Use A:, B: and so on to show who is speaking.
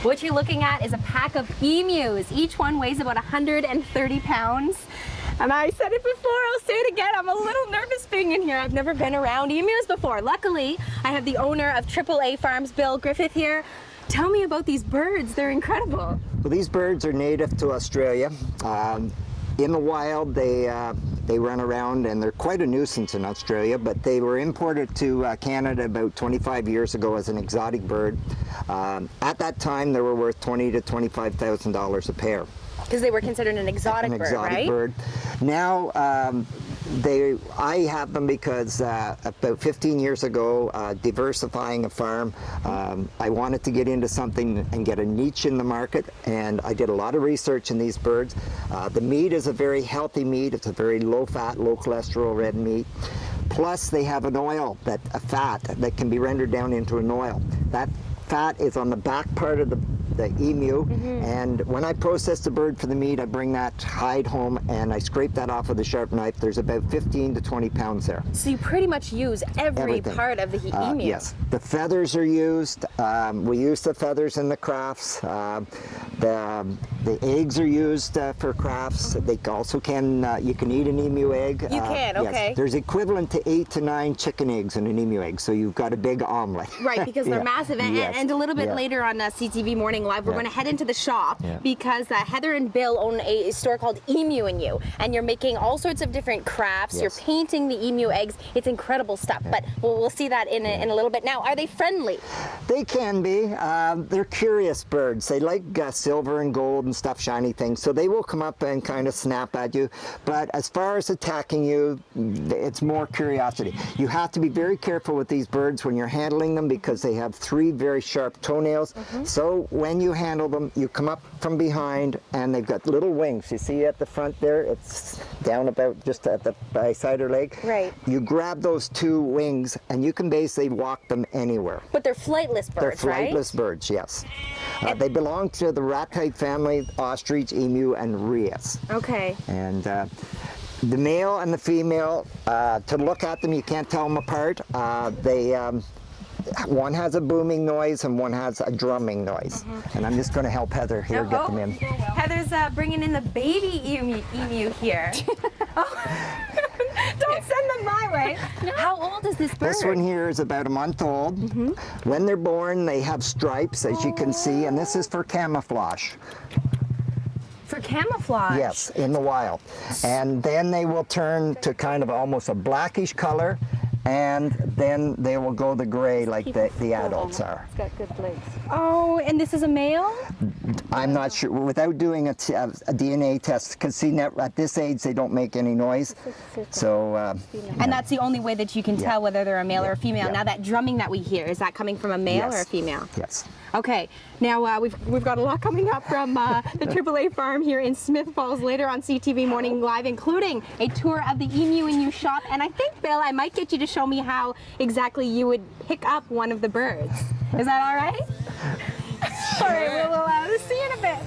A: What you're looking at is a pack of emus. Each one weighs about 130 pounds. And I said it before, I'll say it again, I'm a little nervous being in here. I've never been around emus before. Luckily, I have the owner of AAA Farms, Bill Griffith, here. Tell me about these birds, they're incredible.
B: Well, these birds are native to Australia. In the wild, they run around and they're quite a nuisance in Australia, but they were imported to Canada about 25 years ago as an exotic bird. At that time, they were worth $20,000 to $25,000 a pair.
A: Because they were considered an exotic bird, right?
B: Bird. Now, I have them because about 15 years ago, diversifying a farm, I wanted to get into something and get a niche in the market, and I did a lot of research in these birds. The meat is a very healthy meat. It's a very low-fat, low-cholesterol red meat. Plus, they have an oil, a fat that can be rendered down into an oil. That fat is on the back part of the emu, and when I process the bird for the meat, I bring that hide home and I scrape that off with a sharp knife. There's about 15 to 20 pounds there.
A: So you pretty much use everything. Part of the emu.
B: Yes, the feathers are used. We use the feathers in the crafts. The eggs are used for crafts. They also you can eat an emu egg.
A: You can, okay.
B: Yes. There's equivalent to 8 to 9 chicken eggs in an emu egg, so you've got a big omelet.
A: Right, because they're massive. And a little bit later on CTV Morning Live, we're going to head into the shop because Heather and Bill own a store called Emu and You, and you're making all sorts of different crafts. You're painting the emu eggs. It's incredible stuff, but we'll see that in a little bit. Now, are they friendly?
B: They can be. They're curious birds. They like silver and gold and stuff, shiny things, so they will come up and kind of snap at you, but as far as attacking you, it's more curiosity. You have to be very careful with these birds when you're handling them because they have 3 very sharp toenails. So when you handle them, you come up from behind and they've got little wings. You see at the front there, it's down about just at the side of her leg.
A: Right.
B: You grab those 2 wings and you can basically walk them anywhere.
A: But they're flightless birds,
B: They're flightless birds, yes. They belong to the rat-type family, ostrich, emu, and rheas.
A: Okay.
B: And the male and the female, to look at them, you can't tell them apart. One has a booming noise and one has a drumming noise. And I'm just going to help Heather here get them in.
A: Heather's bringing in the baby emu here. Don't send them my way. How old is this bird?
B: This one here is about a month old. When they're born, they have stripes, as you can see, and this is for camouflage.
A: For camouflage?
B: Yes, in the wild. And then they will turn to kind of almost a blackish color, and then they will go the gray like the adults are.
A: It's got good legs. Oh, and this is a male?
B: I'm not sure. Without doing a DNA test, because see, at this age they don't make any noise. So.
A: And that's the only way that you can tell whether they're a male or a female. Now that drumming that we hear, is that coming from a male or a female?
B: Yes.
A: Okay, now we've got a lot coming up from the AAA farm here in Smith Falls later on CTV Morning Live, including a tour of the Emu and You shop. And I think, Bill, I might get you to show me how exactly you would pick up one of the birds. Is that all right? All right, we'll see you in a bit.